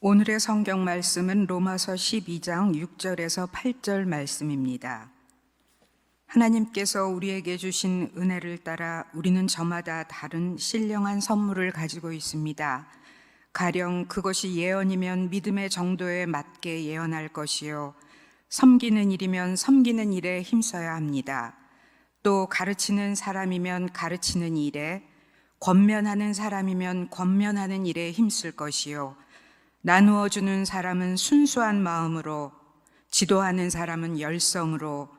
오늘의 성경 말씀은 로마서 12장 6절에서 8절 말씀입니다. 하나님께서 우리에게 주신 은혜를 따라 우리는 저마다 다른 신령한 선물을 가지고 있습니다. 가령 그것이 예언이면 믿음의 정도에 맞게 예언할 것이요, 섬기는 일이면 섬기는 일에 힘써야 합니다. 또 가르치는 사람이면 가르치는 일에, 권면하는 사람이면 권면하는 일에 힘쓸 것이요, 나누어 주는 사람은 순수한 마음으로, 지도하는 사람은 열성으로,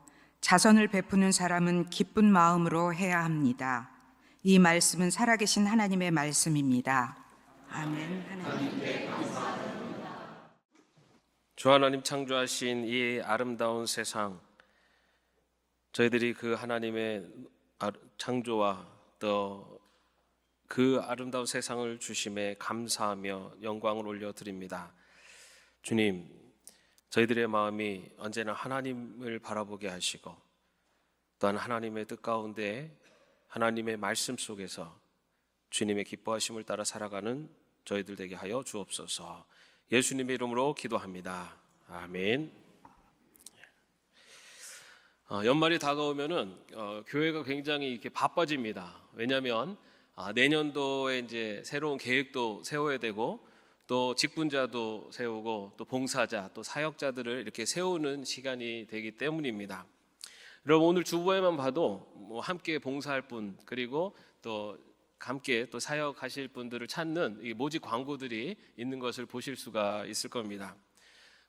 자선을 베푸는 사람은 기쁜 마음으로 해야 합니다. 이 말씀은 살아계신 하나님의 말씀입니다. 아멘. 하나님께 감사합니다. 주 하나님 창조하신 이 아름다운 세상, 저희들이 그 하나님의 창조와 또 그 아름다운 세상을 주심에 감사하며 영광을 올려드립니다. 주님, 저희들의 마음이 언제나 하나님을 바라보게 하시고 또한 하나님의 뜻 가운데 하나님의 말씀 속에서 주님의 기뻐하심을 따라 살아가는 저희들 되게 하여 주옵소서. 예수님의 이름으로 기도합니다. 아멘. 연말이 다가오면은 교회가 굉장히 이렇게 바빠집니다. 왜냐하면 내년도에 이제 새로운 계획도 세워야 되고 또 직분자도 세우고 또 봉사자 또 사역자들을 이렇게 세우는 시간이 되기 때문입니다. 여러분, 오늘 주보에만 봐도 함께 봉사할 분, 그리고 또 함께 또 사역하실 분들을 찾는 이 모집 광고들이 있는 것을 보실 수가 있을 겁니다.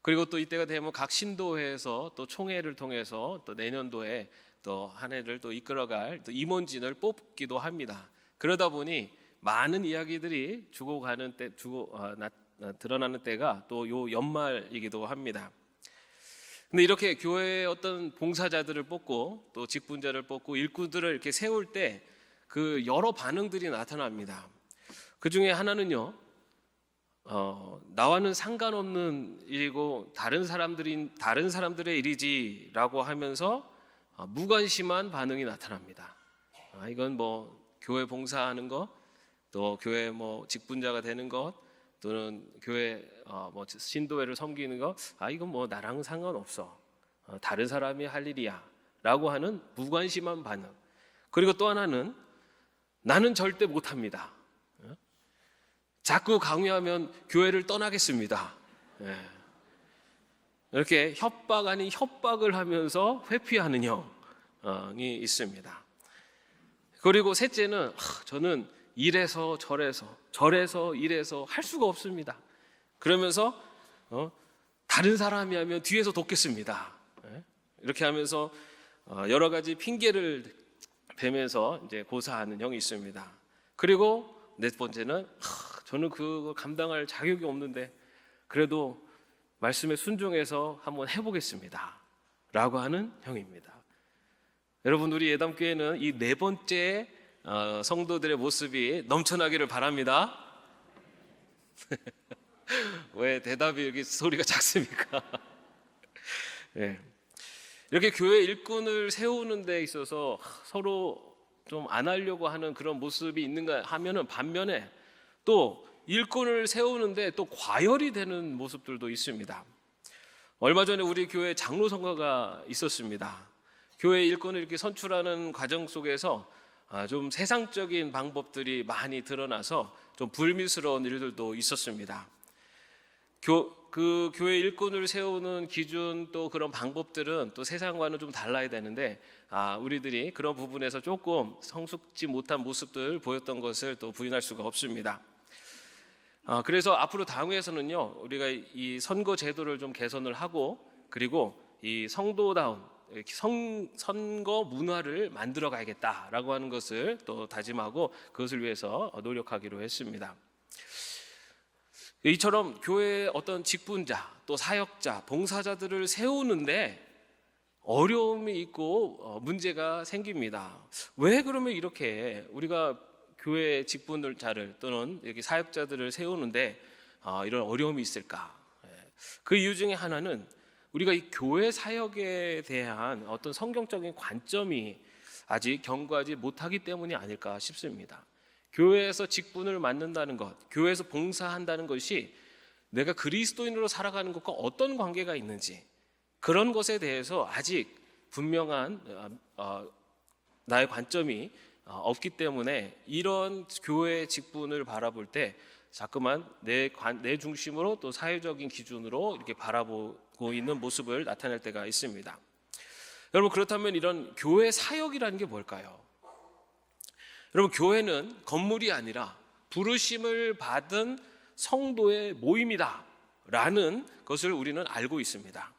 그리고 또 이때가 되면 각 신도회에서 또 총회를 통해서 또 내년도에 또 한 해를 또 이끌어갈 또 임원진을 뽑기도 합니다. 그러다 보니 많은 이야기들이 드러나는 때가 또 요 연말이기도 합니다. 근데 이렇게 교회의 어떤 봉사자들을 뽑고 또 직분자를 뽑고 일꾼들을 이렇게 세울 때 그 여러 반응들이 나타납니다. 그 중에 하나는요, 나와는 상관없는 일이고 다른 사람들의 일이지라고 하면서 무관심한 반응이 나타납니다. 이건 교회 봉사하는 것, 또 교회 직분자가 되는 것, 또는 교회 신도회를 섬기는 것, 이건 나랑은 상관없어, 다른 사람이 할 일이야라고 하는 무관심한 반응. 그리고 또 하나는 나는 절대 못합니다. 자꾸 강요하면 교회를 떠나겠습니다. 이렇게 협박 아닌 협박을 하면서 회피하는 형이 있습니다. 그리고 셋째는 저는 이래서 저래서 이래서 할 수가 없습니다. 그러면서 다른 사람이 하면 뒤에서 돕겠습니다. 이렇게 하면서 여러 가지 핑계를 대면서 이제 고사하는 형이 있습니다. 그리고 네 번째는 저는 그걸 감당할 자격이 없는데 그래도 말씀에 순종해서 한번 해보겠습니다 라고 하는 형입니다. 여러분, 우리 예담교회는 이 네 번째 성도들의 모습이 넘쳐나기를 바랍니다. 왜 대답이 이렇게 소리가 작습니까? 네. 이렇게 교회 일꾼을 세우는 데 있어서 서로 좀 안 하려고 하는 그런 모습이 있는가 하면은 반면에 또 일꾼을 세우는데 또 과열이 되는 모습들도 있습니다. 얼마 전에 우리 교회 장로 선거가 있었습니다. 교회 일꾼을 이렇게 선출하는 과정 속에서 좀 세상적인 방법들이 많이 드러나서 좀 불미스러운 일들도 있었습니다. 그 교회 일꾼을 세우는 기준 또 그런 방법들은 또 세상과는 좀 달라야 되는데 우리들이 그런 부분에서 조금 성숙지 못한 모습들 보였던 것을 또 부인할 수가 없습니다. 그래서 앞으로 당회에서는요, 우리가 이 선거 제도를 좀 개선을 하고 그리고 이 성도다운 선거 문화를 만들어 가야겠다라고 하는 것을 또 다짐하고 그것을 위해서 노력하기로 했습니다. 이처럼 교회의 어떤 직분자, 또 사역자, 봉사자들을 세우는데 어려움이 있고 문제가 생깁니다. 왜 그러면 이렇게 우리가 교회 직분자를 또는 이렇게 사역자들을 세우는데 이런 어려움이 있을까? 그 이유 중에 하나는 우리가 이 교회 사역에 대한 어떤 성경적인 관점이 아직 견고하지 못하기 때문이 아닐까 싶습니다. 교회에서 직분을 맡는다는 것, 교회에서 봉사한다는 것이 내가 그리스도인으로 살아가는 것과 어떤 관계가 있는지, 그런 것에 대해서 아직 분명한 나의 관점이 없기 때문에 이런 교회 직분을 바라볼 때 자꾸만 내 중심으로 또 사회적인 기준으로 이렇게 바라보고 있는 모습을 나타낼 때가 있습니다. 여러분, 그렇다면 이런 교회 사역이라는 게 뭘까요? 여러분, 교회는 건물이 아니라 부르심을 받은 성도의 모임이다 라는 것을 우리는 알고 있습니다.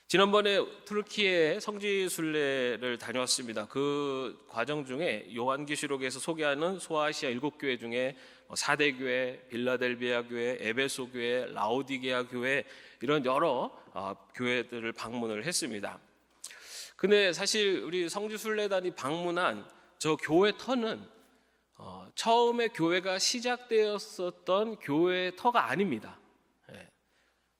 지난번에 투르키에 성지순례를 다녀왔습니다. 그 과정 중에 요한계시록에서 소개하는 소아시아 7교회 중에 4대 교회, 빌라델비아 교회, 에베소 교회, 라오디게아 교회, 이런 여러 교회들을 방문을 했습니다. 근데 사실 우리 성지순례단이 방문한 저 교회 터는 처음에 교회가 시작되었었던 교회 터가 아닙니다.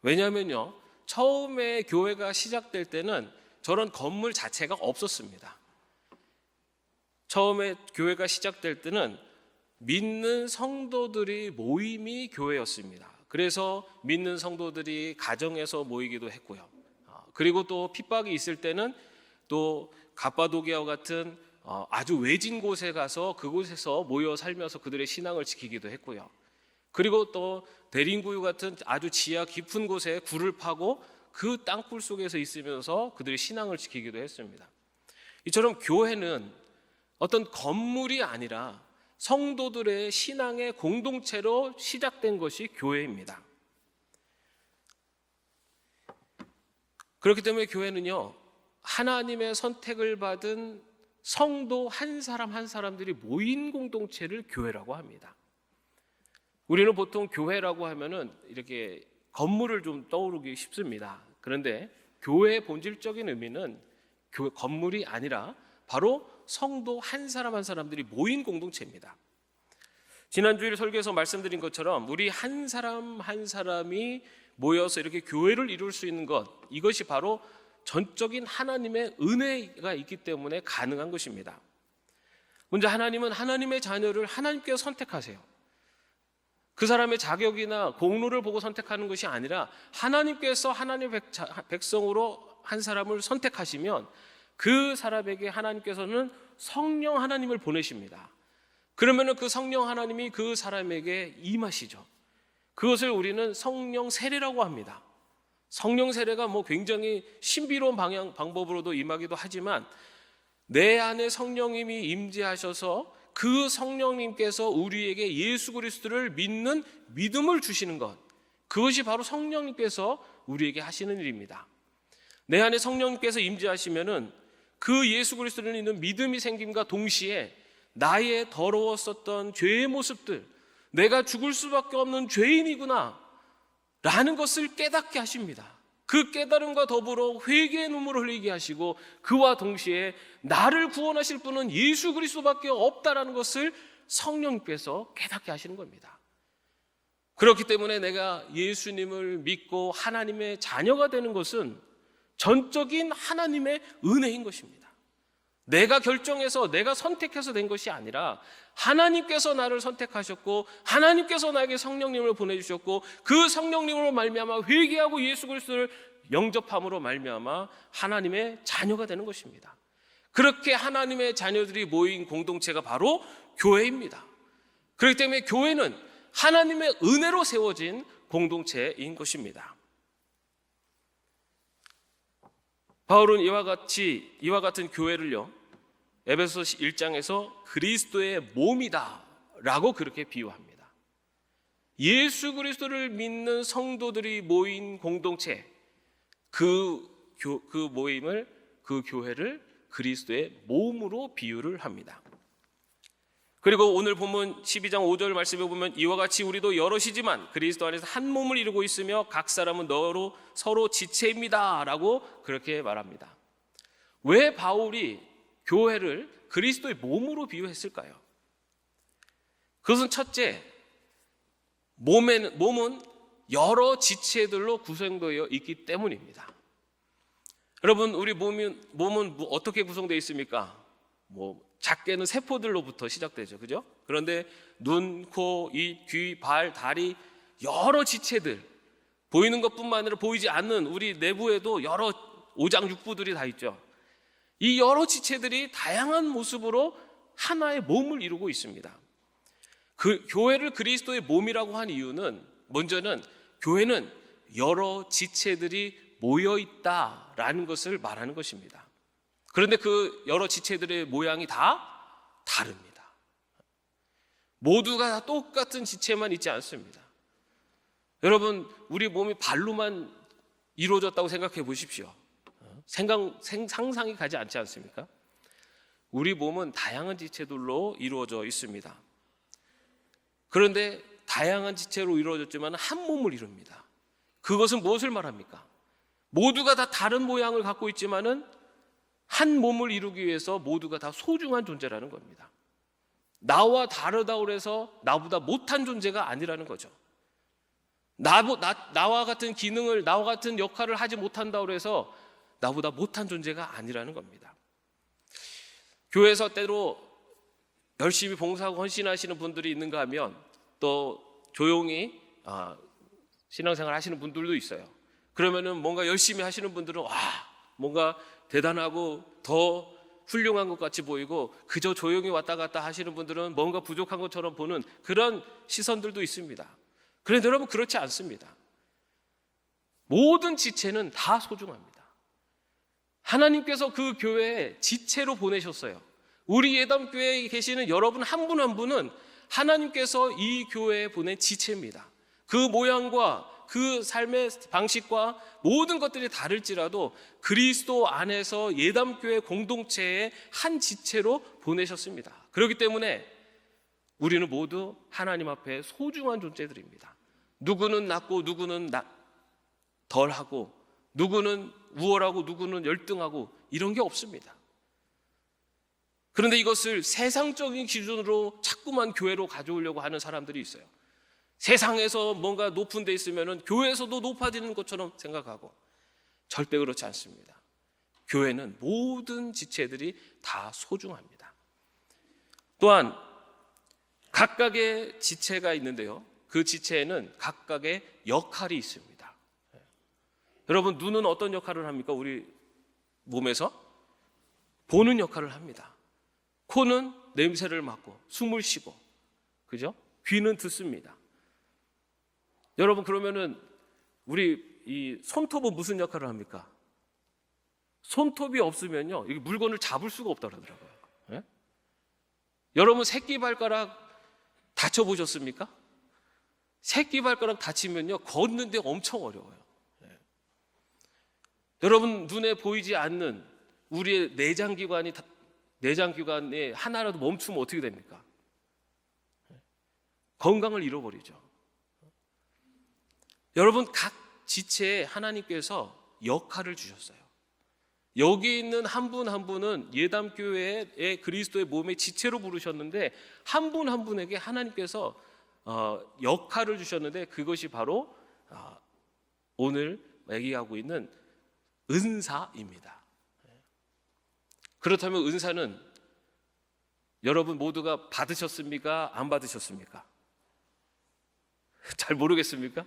왜냐하면요, 처음에 교회가 시작될 때는 저런 건물 자체가 없었습니다. 처음에 교회가 시작될 때는 믿는 성도들이 모임이 교회였습니다. 그래서 믿는 성도들이 가정에서 모이기도 했고요. 그리고 또 핍박이 있을 때는 또 갑바도기아와 같은 아주 외진 곳에 가서 그곳에서 모여 살면서 그들의 신앙을 지키기도 했고요. 그리고 또 대림구유 같은 아주 지하 깊은 곳에 굴을 파고 그 땅굴 속에서 있으면서 그들의 신앙을 지키기도 했습니다. 이처럼 교회는 어떤 건물이 아니라 성도들의 신앙의 공동체로 시작된 것이 교회입니다. 그렇기 때문에 교회는요, 하나님의 선택을 받은 성도 한 사람 한 사람들이 모인 공동체를 교회라고 합니다. 우리는 보통 교회라고 하면은 이렇게 건물을 좀 떠오르기 쉽습니다. 그런데 교회의 본질적인 의미는 건물이 아니라 바로 성도 한 사람 한 사람들이 모인 공동체입니다. 지난주일 설교에서 말씀드린 것처럼 우리 한 사람 한 사람이 모여서 이렇게 교회를 이룰 수 있는 것, 이것이 바로 전적인 하나님의 은혜가 있기 때문에 가능한 것입니다. 먼저 하나님은 하나님의 자녀를 하나님께서 선택하세요. 그 사람의 자격이나 공로를 보고 선택하는 것이 아니라 하나님께서 하나님의 백성으로 한 사람을 선택하시면 그 사람에게 하나님께서는 성령 하나님을 보내십니다. 그러면 그 성령 하나님이 그 사람에게 임하시죠. 그것을 우리는 성령 세례라고 합니다. 성령 세례가 굉장히 신비로운 방법으로도 임하기도 하지만 내 안에 성령님이 임재하셔서 그 성령님께서 우리에게 예수 그리스도를 믿는 믿음을 주시는 것, 그것이 바로 성령님께서 우리에게 하시는 일입니다. 내 안에 성령님께서 임재하시면은 그 예수 그리스도를 믿는 믿음이 생김과 동시에 나의 더러웠었던 죄의 모습들, 내가 죽을 수밖에 없는 죄인이구나 라는 것을 깨닫게 하십니다. 그 깨달음과 더불어 회개의 눈물을 흘리게 하시고 그와 동시에 나를 구원하실 분은 예수 그리스도밖에 없다라는 것을 성령님께서 깨닫게 하시는 겁니다. 그렇기 때문에 내가 예수님을 믿고 하나님의 자녀가 되는 것은 전적인 하나님의 은혜인 것입니다. 내가 결정해서 내가 선택해서 된 것이 아니라 하나님께서 나를 선택하셨고 하나님께서 나에게 성령님을 보내주셨고 그 성령님으로 말미암아 회개하고 예수 그리스도를 영접함으로 말미암아 하나님의 자녀가 되는 것입니다. 그렇게 하나님의 자녀들이 모인 공동체가 바로 교회입니다. 그렇기 때문에 교회는 하나님의 은혜로 세워진 공동체인 것입니다. 바울은 이와 같은 교회를요, 에베소서 1장에서 그리스도의 몸이다 라고 그렇게 비유합니다. 예수 그리스도를 믿는 성도들이 모인 공동체, 그 모임을, 그 교회를 그리스도의 몸으로 비유를 합니다. 그리고 오늘 본문 12장 5절 말씀에 보면 이와 같이 우리도 여럿이지만 그리스도 안에서 한 몸을 이루고 있으며 각 사람은 너로 서로 지체입니다 라고 그렇게 말합니다. 왜 바울이 교회를 그리스도의 몸으로 비유했을까요? 그것은 첫째, 몸은 여러 지체들로 구성되어 있기 때문입니다. 여러분, 우리 몸은 어떻게 구성되어 있습니까? 작게는 세포들로부터 시작되죠. 그죠? 그런데 눈, 코, 입, 귀, 발, 다리, 여러 지체들, 보이는 것뿐만 아니라 보이지 않는 우리 내부에도 여러 오장육부들이 다 있죠. 이 여러 지체들이 다양한 모습으로 하나의 몸을 이루고 있습니다. 그 교회를 그리스도의 몸이라고 한 이유는 먼저는 교회는 여러 지체들이 모여 있다라는 것을 말하는 것입니다. 그런데 그 여러 지체들의 모양이 다 다릅니다. 모두가 다 똑같은 지체만 있지 않습니다. 여러분, 우리 몸이 발로만 이루어졌다고 생각해 보십시오. 상상이 가지 않지 않습니까? 우리 몸은 다양한 지체들로 이루어져 있습니다. 그런데 다양한 지체로 이루어졌지만 한 몸을 이룹니다. 그것은 무엇을 말합니까? 모두가 다 다른 모양을 갖고 있지만은 한 몸을 이루기 위해서 모두가 다 소중한 존재라는 겁니다. 나와 다르다고 해서 나보다 못한 존재가 아니라는 거죠. 나와 같은 기능을, 나와 같은 역할을 하지 못한다고 해서 나보다 못한 존재가 아니라는 겁니다. 교회에서 때로 열심히 봉사하고 헌신하시는 분들이 있는가 하면 또 조용히 신앙생활 하시는 분들도 있어요. 그러면은 뭔가 열심히 하시는 분들은 뭔가 대단하고 더 훌륭한 것 같이 보이고, 그저 조용히 왔다 갔다 하시는 분들은 뭔가 부족한 것처럼 보는 그런 시선들도 있습니다. 그런데 여러분, 그렇지 않습니다. 모든 지체는 다 소중합니다. 하나님께서 그 교회에 지체로 보내셨어요. 우리 예담교회에 계시는 여러분 한 분 한 분은 하나님께서 이 교회에 보낸 지체입니다. 그 모양과 그 삶의 방식과 모든 것들이 다를지라도 그리스도 안에서 예담교회 공동체의 한 지체로 보내셨습니다. 그렇기 때문에 우리는 모두 하나님 앞에 소중한 존재들입니다. 누구는 낫고 누구는 덜하고, 누구는 우월하고 누구는 열등하고, 이런 게 없습니다. 그런데 이것을 세상적인 기준으로 자꾸만 교회로 가져오려고 하는 사람들이 있어요. 세상에서 뭔가 높은 데 있으면 교회에서도 높아지는 것처럼 생각하고, 절대 그렇지 않습니다. 교회는 모든 지체들이 다 소중합니다. 또한 각각의 지체가 있는데요, 그 지체에는 각각의 역할이 있습니다. 여러분, 눈은 어떤 역할을 합니까? 우리 몸에서 보는 역할을 합니다. 코는 냄새를 맡고 숨을 쉬고, 그죠? 귀는 듣습니다. 여러분, 그러면은 우리 이 손톱은 무슨 역할을 합니까? 손톱이 없으면요, 이 물건을 잡을 수가 없더라고요. 예? 여러분, 새끼발가락 다쳐보셨습니까? 새끼발가락 다치면요, 걷는데 엄청 어려워요. 예. 여러분, 눈에 보이지 않는 우리의 내장기관에 하나라도 멈추면 어떻게 됩니까? 건강을 잃어버리죠. 여러분, 각 지체에 하나님께서 역할을 주셨어요. 여기 있는 한 분 한 분은 예담교회의 그리스도의 몸의 지체로 부르셨는데, 한 분 한 분에게 하나님께서 역할을 주셨는데, 그것이 바로 오늘 얘기하고 있는 은사입니다. 그렇다면 은사는 여러분 모두가 받으셨습니까? 안 받으셨습니까? 잘 모르겠습니까?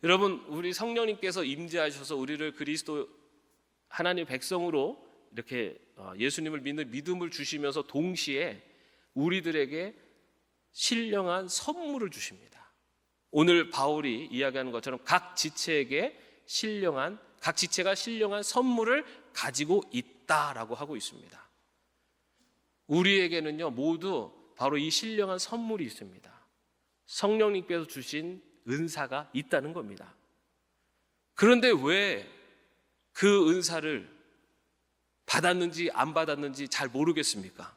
여러분, 우리 성령님께서 임재하셔서 우리를 그리스도 하나님 백성으로 이렇게 예수님을 믿는 믿음을 주시면서 동시에 우리들에게 신령한 선물을 주십니다. 오늘 바울이 이야기하는 것처럼 각 지체가 신령한 선물을 가지고 있다라고 하고 있습니다. 우리에게는요, 모두 바로 이 신령한 선물이 있습니다. 성령님께서 주신 은사가 있다는 겁니다. 그런데 왜 그 은사를 받았는지 안 받았는지 잘 모르겠습니까?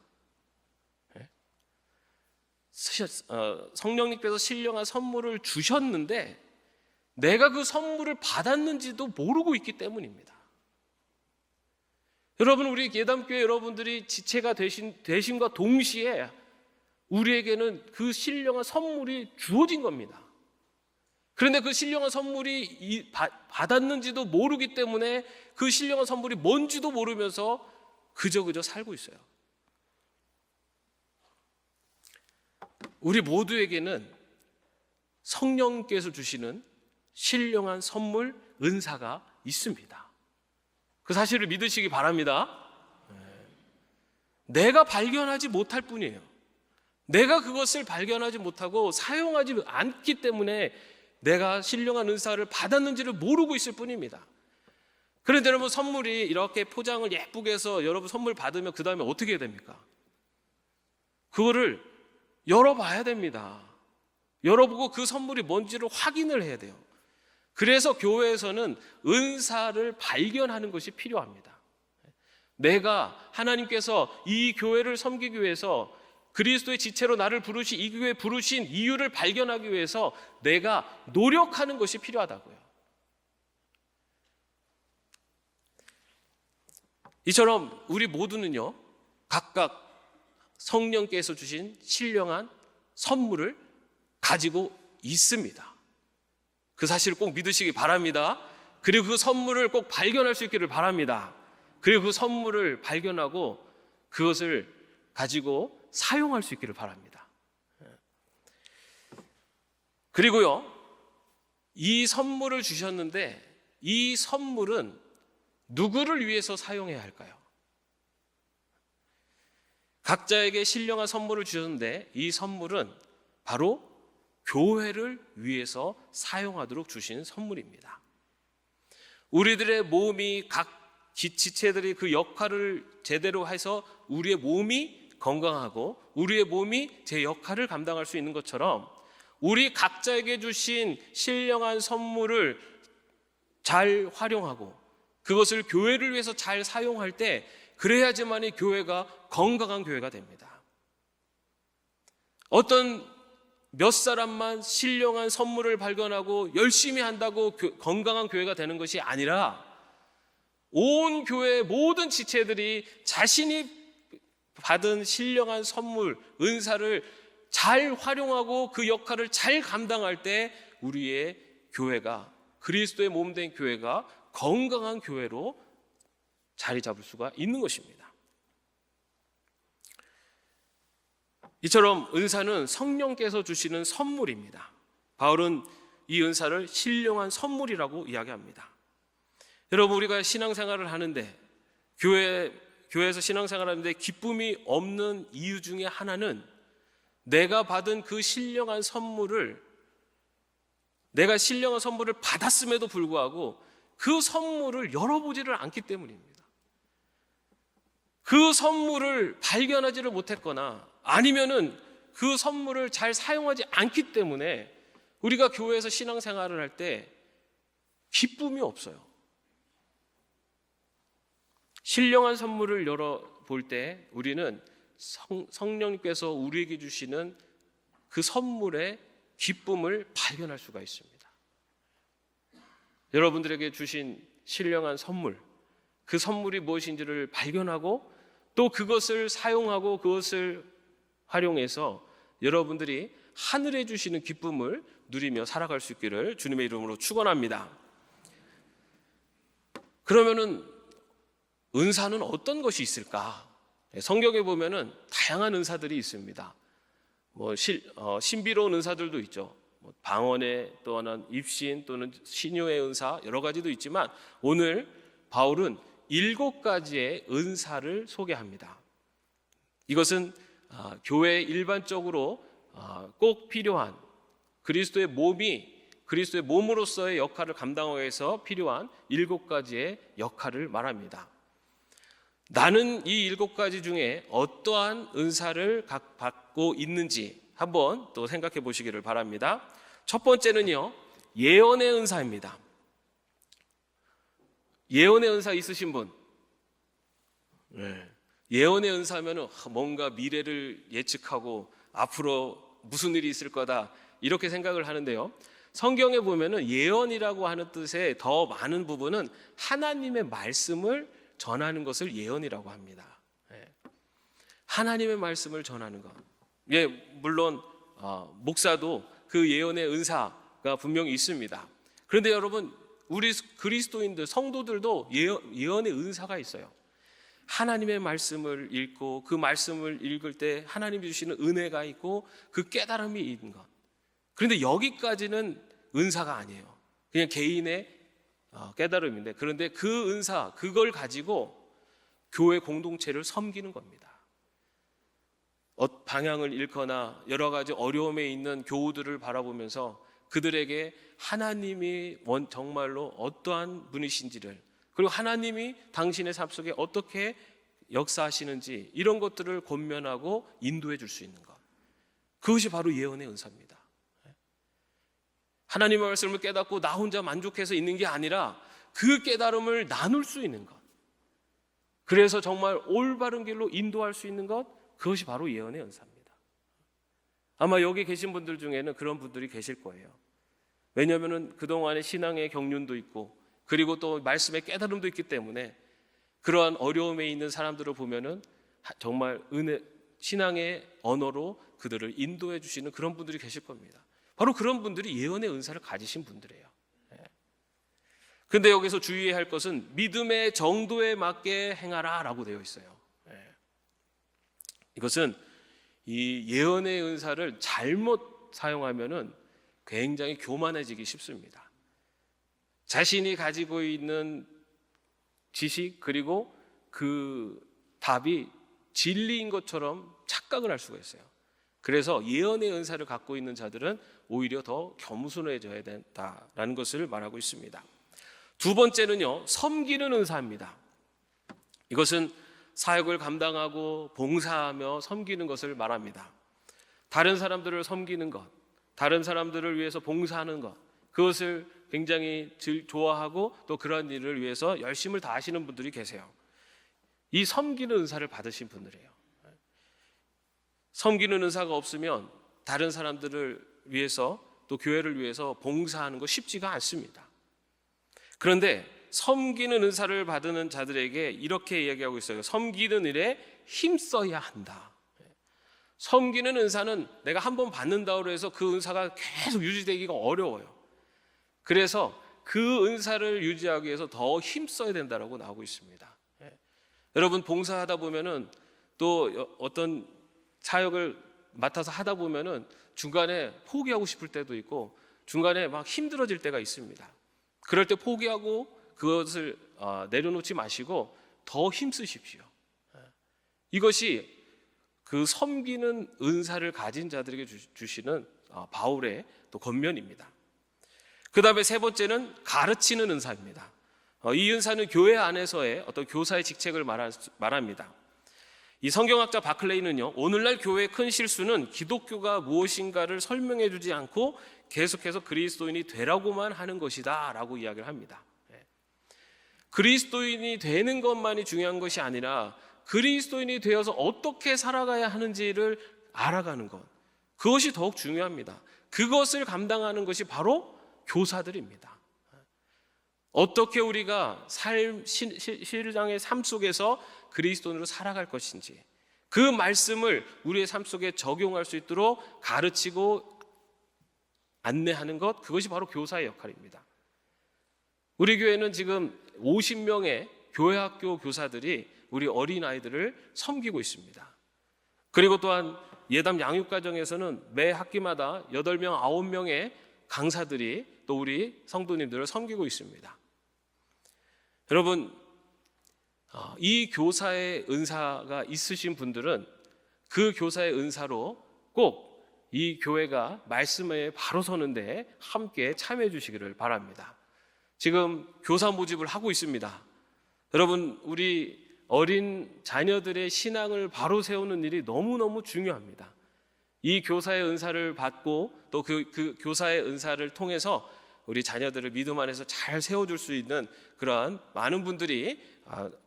성령님께서 신령한 선물을 주셨는데 내가 그 선물을 받았는지도 모르고 있기 때문입니다. 여러분, 우리 예담교회 여러분들이 지체가 되신과 동시에 우리에게는 그 신령한 선물이 주어진 겁니다. 그런데 그 신령한 선물이 받았는지도 모르기 때문에 그 신령한 선물이 뭔지도 모르면서 그저 살고 있어요. 우리 모두에게는 성령께서 주시는 신령한 선물, 은사가 있습니다. 그 사실을 믿으시기 바랍니다. 내가 발견하지 못할 뿐이에요. 내가 그것을 발견하지 못하고 사용하지 않기 때문에 내가 신령한 은사를 받았는지를 모르고 있을 뿐입니다. 그런데 여러분, 선물이 이렇게 포장을 예쁘게 해서 여러분 선물 받으면 그 다음에 어떻게 해야 됩니까? 그거를 열어봐야 됩니다. 열어보고 그 선물이 뭔지를 확인을 해야 돼요. 그래서 교회에서는 은사를 발견하는 것이 필요합니다. 내가 하나님께서 이 교회를 섬기기 위해서 그리스도의 지체로 나를 이 교회에 부르신 이유를 발견하기 위해서 내가 노력하는 것이 필요하다고요. 이처럼 우리 모두는요, 각각 성령께서 주신 신령한 선물을 가지고 있습니다. 그 사실을 꼭 믿으시기 바랍니다. 그리고 그 선물을 꼭 발견할 수 있기를 바랍니다. 그리고 그 선물을 발견하고 그것을 가지고 사용할 수 있기를 바랍니다. 그리고요, 이 선물을 주셨는데 이 선물은 누구를 위해서 사용해야 할까요? 각자에게 신령한 선물을 주셨는데 이 선물은 바로 교회를 위해서 사용하도록 주신 선물입니다. 우리들의 몸이 각 지체들이 그 역할을 제대로 해서 우리의 몸이 건강하고 우리의 몸이 제 역할을 감당할 수 있는 것처럼 우리 각자에게 주신 신령한 선물을 잘 활용하고 그것을 교회를 위해서 잘 사용할 때 그래야지만이 교회가 건강한 교회가 됩니다. 어떤 몇 사람만 신령한 선물을 발견하고 열심히 한다고 건강한 교회가 되는 것이 아니라 온 교회의 모든 지체들이 자신이 받은 신령한 선물, 은사를 잘 활용하고 그 역할을 잘 감당할 때 우리의 교회가, 그리스도의 몸된 교회가 건강한 교회로 자리 잡을 수가 있는 것입니다. 이처럼 은사는 성령께서 주시는 선물입니다. 바울은 이 은사를 신령한 선물이라고 이야기합니다. 여러분, 우리가 신앙생활을 하는데 교회에서 신앙생활을 하는데 기쁨이 없는 이유 중에 하나는 내가 받은 그 신령한 선물을 내가 신령한 선물을 받았음에도 불구하고 그 선물을 열어보지를 않기 때문입니다. 그 선물을 발견하지를 못했거나 아니면은 그 선물을 잘 사용하지 않기 때문에 우리가 교회에서 신앙생활을 할 때 기쁨이 없어요. 신령한 선물을 열어볼 때 우리는 성령님께서 우리에게 주시는 그 선물의 기쁨을 발견할 수가 있습니다. 여러분들에게 주신 신령한 선물, 그 선물이 무엇인지를 발견하고 또 그것을 사용하고 그것을 활용해서 여러분들이 하늘에 주시는 기쁨을 누리며 살아갈 수 있기를 주님의 이름으로 축원합니다. 그러면은 은사는 어떤 것이 있을까? 성경에 보면은 다양한 은사들이 있습니다. 신비로운 은사들도 있죠. 방언의 또는 입신 또는 신유의 은사 여러 가지도 있지만 오늘 바울은 7가지의 은사를 소개합니다. 이것은 교회에 일반적으로 꼭 필요한 그리스도의 몸으로서의 역할을 감당하기 위해서 필요한 7가지의 역할을 말합니다. 나는 이 7가지 중에 어떠한 은사를 받고 있는지 한번 또 생각해 보시기를 바랍니다. 첫 번째는요, 예언의 은사입니다. 예언의 은사 있으신 분? 네. 예언의 은사하면 뭔가 미래를 예측하고 앞으로 무슨 일이 있을 거다 이렇게 생각을 하는데요, 성경에 보면은 예언이라고 하는 뜻의 더 많은 부분은 하나님의 말씀을 전하는 것을 예언이라고 합니다. 하나님의 말씀을 전하는 것. 물론 목사도 그 예언의 은사가 분명히 있습니다. 그런데 여러분, 우리 그리스도인들, 성도들도 예언의 은사가 있어요. 하나님의 말씀을 읽고 그 말씀을 읽을 때 하나님이 주시는 은혜가 있고 그 깨달음이 있는 것. 그런데 여기까지는 은사가 아니에요. 그냥 개인의 깨달음인데, 그런데 그 은사, 그걸 가지고 교회 공동체를 섬기는 겁니다. 방향을 잃거나 여러 가지 어려움에 있는 교우들을 바라보면서 그들에게 하나님이 정말로 어떠한 분이신지를, 그리고 하나님이 당신의 삶 속에 어떻게 역사하시는지, 이런 것들을 권면하고 인도해 줄 수 있는 것, 그것이 바로 예언의 은사입니다. 하나님의 말씀을 깨닫고 나 혼자 만족해서 있는 게 아니라 그 깨달음을 나눌 수 있는 것, 그래서 정말 올바른 길로 인도할 수 있는 것, 그것이 바로 예언의 은사입니다. 아마 여기 계신 분들 중에는 그런 분들이 계실 거예요. 왜냐하면 그동안의 신앙의 경륜도 있고, 그리고 또 말씀의 깨달음도 있기 때문에 그러한 어려움에 있는 사람들을 보면은 정말 신앙의 언어로 그들을 인도해 주시는 그런 분들이 계실 겁니다. 바로 그런 분들이 예언의 은사를 가지신 분들이에요. 근데 여기서 주의해야 할 것은 믿음의 정도에 맞게 행하라 라고 되어 있어요. 이것은 이 예언의 은사를 잘못 사용하면은 굉장히 교만해지기 쉽습니다. 자신이 가지고 있는 지식, 그리고 그 답이 진리인 것처럼 착각을 할 수가 있어요. 그래서 예언의 은사를 갖고 있는 자들은 오히려 더 겸손해져야 된다라는 것을 말하고 있습니다. 두 번째는요, 섬기는 은사입니다. 이것은 사역을 감당하고 봉사하며 섬기는 것을 말합니다. 다른 사람들을 섬기는 것, 다른 사람들을 위해서 봉사하는 것, 그것을 굉장히 좋아하고 또 그런 일을 위해서 열심을 다하시는 분들이 계세요. 이 섬기는 은사를 받으신 분들이에요. 섬기는 은사가 없으면 다른 사람들을 위해서 또 교회를 위해서 봉사하는 거 쉽지가 않습니다. 그런데 섬기는 은사를 받는 자들에게 이렇게 이야기하고 있어요. 섬기는 일에 힘써야 한다. 섬기는 은사는 내가 한번 받는다고 해서 그 은사가 계속 유지되기가 어려워요. 그래서 그 은사를 유지하기 위해서 더 힘써야 된다라고 나오고 있습니다. 여러분, 봉사하다 보면은 또 어떤 사역을 맡아서 하다 보면은 중간에 포기하고 싶을 때도 있고 중간에 막 힘들어질 때가 있습니다. 그럴 때 포기하고 그것을 내려놓지 마시고 더 힘쓰십시오. 이것이 그 섬기는 은사를 가진 자들에게 주시는 바울의 또 권면입니다. 그 다음에 세 번째는 가르치는 은사입니다. 이 은사는 교회 안에서의 어떤 교사의 직책을 말합니다. 이 성경학자 바클레이는요, 오늘날 교회의 큰 실수는 기독교가 무엇인가를 설명해 주지 않고 계속해서 그리스도인이 되라고만 하는 것이다 라고 이야기를 합니다. 그리스도인이 되는 것만이 중요한 것이 아니라 그리스도인이 되어서 어떻게 살아가야 하는지를 알아가는 것, 그것이 더욱 중요합니다. 그것을 감당하는 것이 바로 교사들입니다. 어떻게 우리가 신앙의 삶 속에서 그리스도인으로 살아갈 것인지, 그 말씀을 우리의 삶 속에 적용할 수 있도록 가르치고 안내하는 것, 그것이 바로 교사의 역할입니다. 우리 교회는 지금 50명의 교회학교 교사들이 우리 어린아이들을 섬기고 있습니다. 그리고 또한 예담 양육가정에서는 매 학기마다 8명, 9명의 강사들이 또 우리 성도님들을 섬기고 있습니다. 여러분, 이 교사의 은사가 있으신 분들은 그 교사의 은사로 꼭 이 교회가 말씀에 바로 서는데 함께 참여해 주시기를 바랍니다. 지금 교사 모집을 하고 있습니다. 여러분, 우리 어린 자녀들의 신앙을 바로 세우는 일이 너무너무 중요합니다. 이 교사의 은사를 받고 또 그 교사의 은사를 통해서 우리 자녀들을 믿음 안에서 잘 세워줄 수 있는 그러한 많은 분들이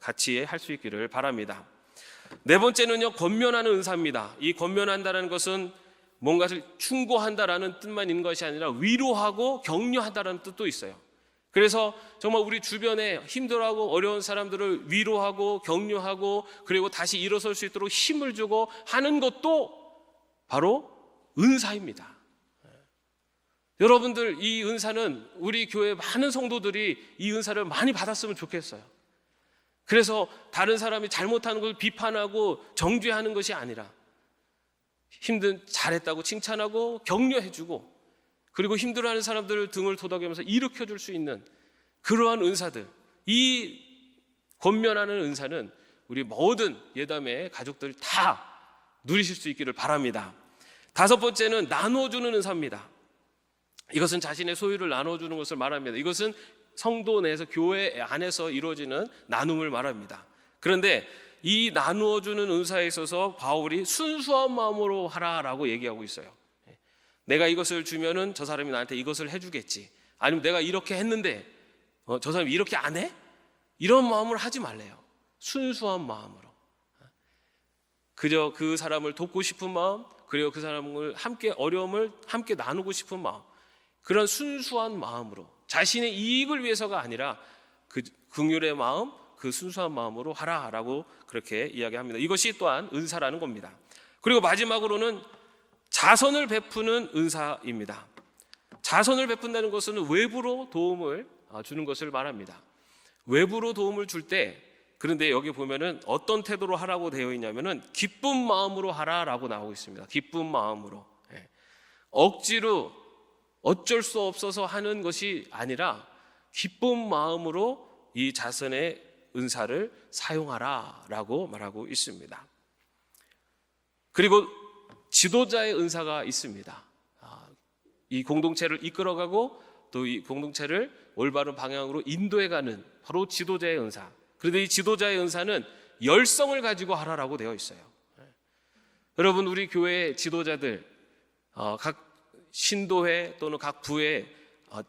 같이 할 수 있기를 바랍니다. 네 번째는요, 권면하는 은사입니다. 이 권면한다는 것은 뭔가를 충고한다라는 뜻만 있는 것이 아니라 위로하고 격려한다라는 뜻도 있어요. 그래서 정말 우리 주변에 힘들어하고 어려운 사람들을 위로하고 격려하고 그리고 다시 일어설 수 있도록 힘을 주고 하는 것도 바로 은사입니다. 여러분들, 이 은사는 우리 교회 많은 성도들이 이 은사를 많이 받았으면 좋겠어요. 그래서 다른 사람이 잘못하는 걸 비판하고 정죄하는 것이 아니라 잘했다고 칭찬하고 격려해주고 그리고 힘들어하는 사람들을 등을 도닥이면서 일으켜줄 수 있는 그러한 은사들, 이 권면하는 은사는 우리 모든 예담의 가족들 다 누리실 수 있기를 바랍니다. 다섯 번째는 나눠주는 은사입니다. 이것은 자신의 소유를 나눠주는 것을 말합니다. 이것은 성도 내에서, 교회 안에서 이루어지는 나눔을 말합니다. 그런데 이 나누어주는 은사에 있어서 바울이 순수한 마음으로 하라라고 얘기하고 있어요. 내가 이것을 주면은 저 사람이 나한테 이것을 해주겠지, 아니면 내가 이렇게 했는데 저 사람이 이렇게 안 해? 이런 마음을 하지 말래요. 순수한 마음으로, 그저 그 사람을 돕고 싶은 마음, 그리고 그 사람을 함께 어려움을 함께 나누고 싶은 마음, 그런 순수한 마음으로, 자신의 이익을 위해서가 아니라 그 긍휼의 마음, 그 순수한 마음으로 하라라고 그렇게 이야기합니다. 이것이 또한 은사라는 겁니다. 그리고 마지막으로는 자선을 베푸는 은사입니다. 자선을 베푼다는 것은 외부로 도움을 주는 것을 말합니다. 외부로 도움을 줄 때, 그런데 여기 보면은 어떤 태도로 하라고 되어 있냐면은 기쁜 마음으로 하라라고 나오고 있습니다. 기쁜 마음으로. 억지로 어쩔 수 없어서 하는 것이 아니라 기쁜 마음으로 이 자선의 은사를 사용하라라고 말하고 있습니다. 그리고 지도자의 은사가 있습니다. 이 공동체를 이끌어가고 또 이 공동체를 올바른 방향으로 인도해가는 바로 지도자의 은사. 그런데 이 지도자의 은사는 열성을 가지고 하라라고 되어 있어요. 여러분, 우리 교회의 지도자들, 각 신도회 또는 각 부의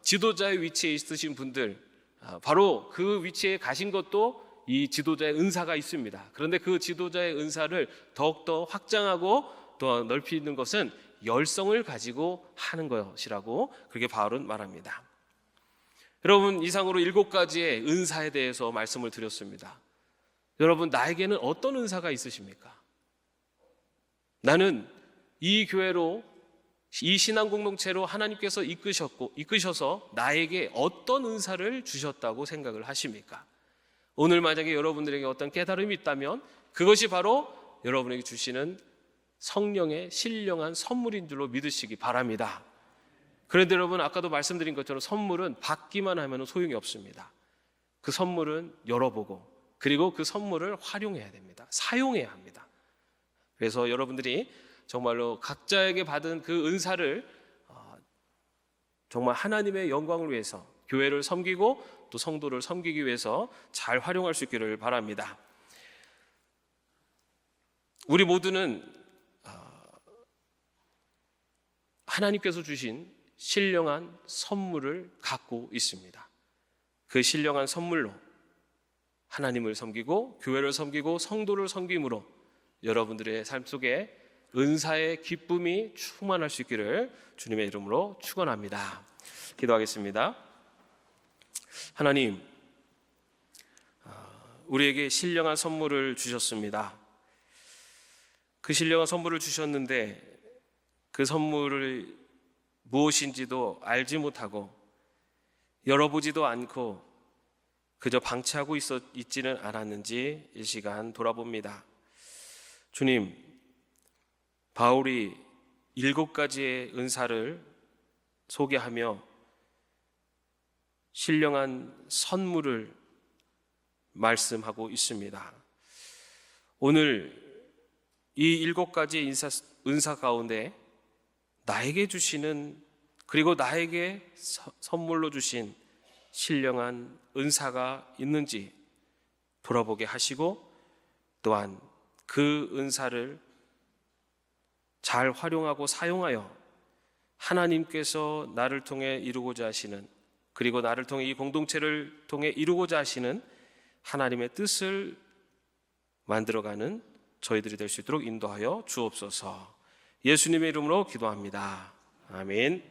지도자의 위치에 있으신 분들, 바로 그 위치에 가신 것도 이 지도자의 은사가 있습니다. 그런데 그 지도자의 은사를 더욱더 확장하고 또 넓히는 것은 열성을 가지고 하는 것이라고 그렇게 바울은 말합니다. 여러분, 이상으로 7가지의 은사에 대해서 말씀을 드렸습니다. 여러분, 나에게는 어떤 은사가 있으십니까? 나는 이 교회로, 이 신앙 공동체로 하나님께서 이끄셔서 나에게 어떤 은사를 주셨다고 생각을 하십니까? 오늘 만약에 여러분들에게 어떤 깨달음이 있다면 그것이 바로 여러분에게 주시는 성령의 신령한 선물인 줄로 믿으시기 바랍니다. 그런데 여러분, 아까도 말씀드린 것처럼 선물은 받기만 하면 소용이 없습니다. 그 선물은 열어보고, 그리고 그 선물을 활용해야 됩니다. 사용해야 합니다. 그래서 여러분들이 정말로 각자에게 받은 그 은사를 정말 하나님의 영광을 위해서, 교회를 섬기고 또 성도를 섬기기 위해서 잘 활용할 수 있기를 바랍니다. 우리 모두는 하나님께서 주신 신령한 선물을 갖고 있습니다. 그 신령한 선물로 하나님을 섬기고 교회를 섬기고 성도를 섬김으로 여러분들의 삶 속에 은사의 기쁨이 충만할 수 있기를 주님의 이름으로 축원합니다. 기도하겠습니다. 하나님, 우리에게 신령한 선물을 주셨습니다. 그 신령한 선물을 주셨는데 그 선물을 무엇인지도 알지 못하고 열어보지도 않고 그저 방치하고 있지는 않았는지 이 시간 돌아봅니다. 주님, 바울이 7가지의 은사를 소개하며 신령한 선물을 말씀하고 있습니다. 오늘 이 7가지의 은사 가운데 나에게 주시는, 그리고 나에게 선물로 주신 신령한 은사가 있는지 돌아보게 하시고, 또한 그 은사를 잘 활용하고 사용하여 하나님께서 나를 통해 이루고자 하시는, 그리고 나를 통해 이 공동체를 통해 이루고자 하시는 하나님의 뜻을 만들어가는 저희들이 될 수 있도록 인도하여 주옵소서. 예수님의 이름으로 기도합니다. 아멘.